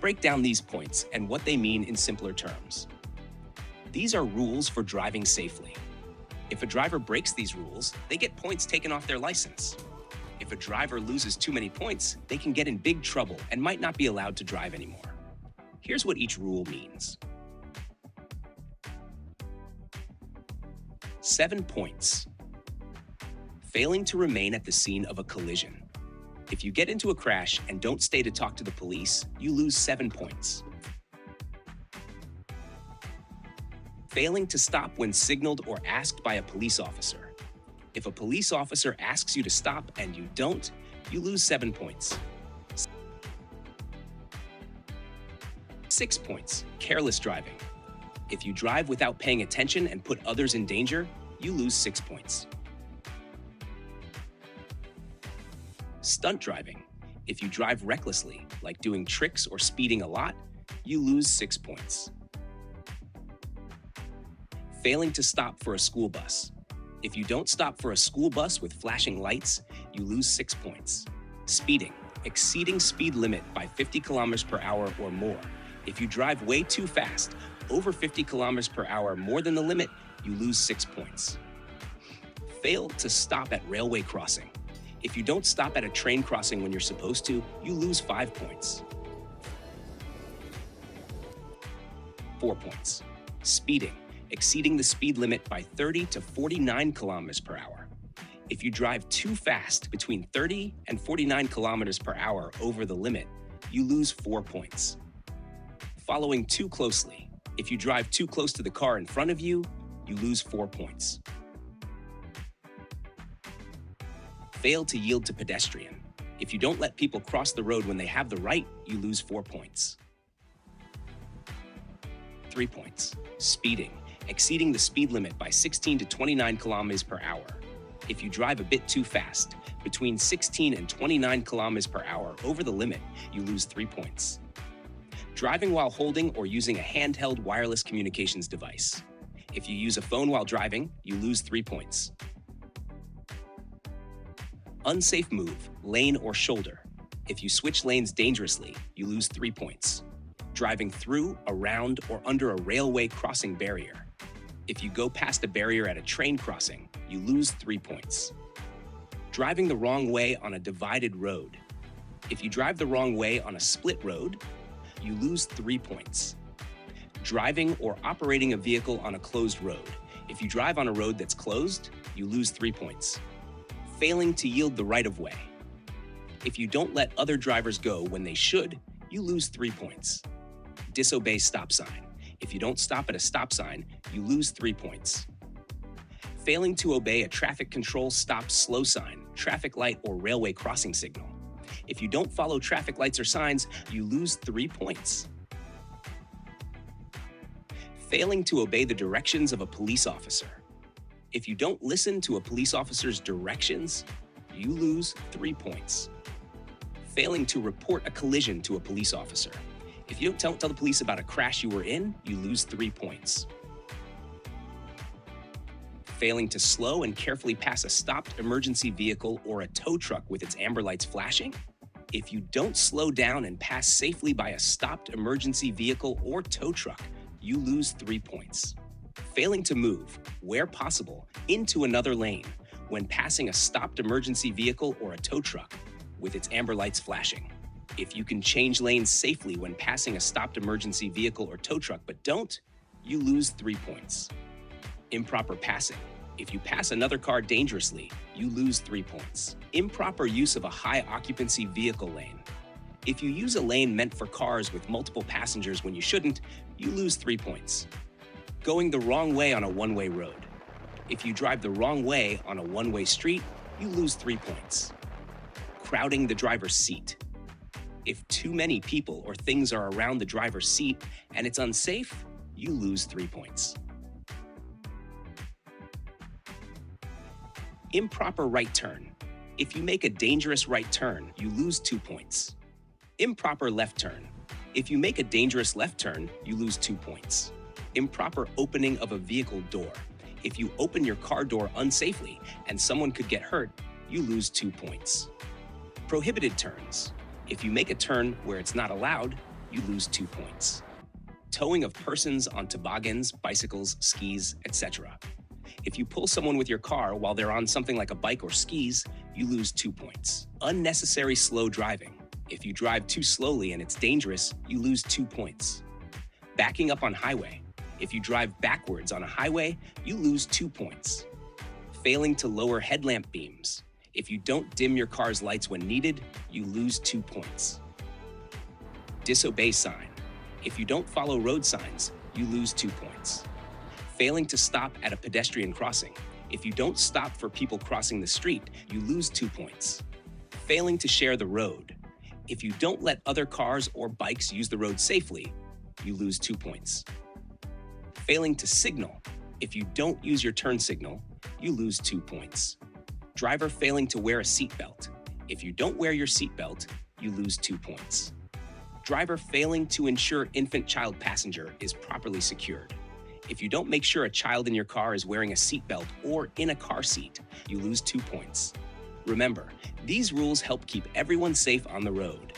break down these points and what they mean in simpler terms. These are rules for driving safely. If a driver breaks these rules, they get points taken off their license. If a driver loses too many points, they can get in big trouble and might not be allowed to drive anymore. Here's what each rule means. 7 points. Failing to remain at the scene of a collision. If you get into a crash and don't stay to talk to the police, you lose 7 points. Failing to stop when signaled or asked by a police officer. If a police officer asks you to stop and you don't, you lose 7 points. 6 points, careless driving. If you drive without paying attention and put others in danger, you lose 6 points. Stunt driving. If you drive recklessly, like doing tricks or speeding a lot, you lose 6 points. Failing to stop for a school bus. If you don't stop for a school bus with flashing lights, you lose 6 points. Speeding. Exceeding speed limit by 50 kilometers per hour or more. If you drive way too fast, over 50 kilometers per hour more than the limit, you lose 6 points. Fail to stop at railway crossing. If you don't stop at a train crossing when you're supposed to, you lose 5 points. 4 points. Speeding. Exceeding the speed limit by 30 to 49 kilometers per hour. If you drive too fast between 30 and 49 kilometers per hour over the limit, you lose 4 points. Following too closely. If you drive too close to the car in front of you, you lose 4 points. Fail to yield to pedestrian. If you don't let people cross the road when they have the right, you lose 4 points. 3 points. Speeding. Exceeding the speed limit by 16 to 29 kilometers per hour. If you drive a bit too fast, between 16 and 29 kilometers per hour over the limit, you lose 3 points. Driving while holding or using a handheld wireless communications device. If you use a phone while driving, you lose 3 points. Unsafe move, lane or shoulder. If you switch lanes dangerously, you lose 3 points. Driving through, around, or under a railway crossing barrier. If you go past a barrier at a train crossing, you lose 3 points. Driving the wrong way on a divided road. If you drive the wrong way on a split road, you lose 3 points. Driving or operating a vehicle on a closed road. If you drive on a road that's closed, you lose 3 points. Failing to yield the right-of-way. If you don't let other drivers go when they should, you lose 3 points. Disobey stop sign. If you don't stop at a stop sign, you lose 3 points. Failing to obey a traffic control stop slow sign, traffic light, or railway crossing signal. If you don't follow traffic lights or signs, you lose 3 points. Failing to obey the directions of a police officer. If you don't listen to a police officer's directions, you lose 3 points. Failing to report a collision to a police officer. If you don't tell the police about a crash you were in, you lose 3 points. Failing to slow and carefully pass a stopped emergency vehicle or a tow truck with its amber lights flashing. If you don't slow down and pass safely by a stopped emergency vehicle or tow truck, you lose 3 points. Failing to move, where possible, into another lane when passing a stopped emergency vehicle or a tow truck with its amber lights flashing. If you can change lanes safely when passing a stopped emergency vehicle or tow truck but don't, you lose 3 points. Improper passing. If you pass another car dangerously, you lose 3 points. Improper use of a high occupancy vehicle lane. If you use a lane meant for cars with multiple passengers when you shouldn't, you lose 3 points. Going the wrong way on a one-way road. If you drive the wrong way on a one-way street, you lose 3 points. Crowding the driver's seat. If too many people or things are around the driver's seat and it's unsafe, you lose 3 points. Improper right turn. If you make a dangerous right turn, you lose 2 points. Improper left turn. If you make a dangerous left turn, you lose 2 points. Improper opening of a vehicle door. If you open your car door unsafely and someone could get hurt, you lose 2 points. Prohibited turns. If you make a turn where it's not allowed, you lose 2 points. Towing of persons on toboggans, bicycles, skis, etc. If you pull someone with your car while they're on something like a bike or skis, you lose 2 points. Unnecessary slow driving. If you drive too slowly and it's dangerous, you lose 2 points. Backing up on highway. If you drive backwards on a highway, you lose 2 points. Failing to lower headlamp beams. If you don't dim your car's lights when needed, you lose 2 points. Disobey sign. If you don't follow road signs, you lose 2 points. Failing to stop at a pedestrian crossing. If you don't stop for people crossing the street, you lose 2 points. Failing to share the road. If you don't let other cars or bikes use the road safely, you lose 2 points. Failing to signal. If you don't use your turn signal, you lose 2 points. Driver failing to wear a seatbelt. If you don't wear your seatbelt, you lose 2 points. Driver failing to ensure infant-child passenger is properly secured. If you don't make sure a child in your car is wearing a seatbelt or in a car seat, you lose 2 points. Remember, these rules help keep everyone safe on the road.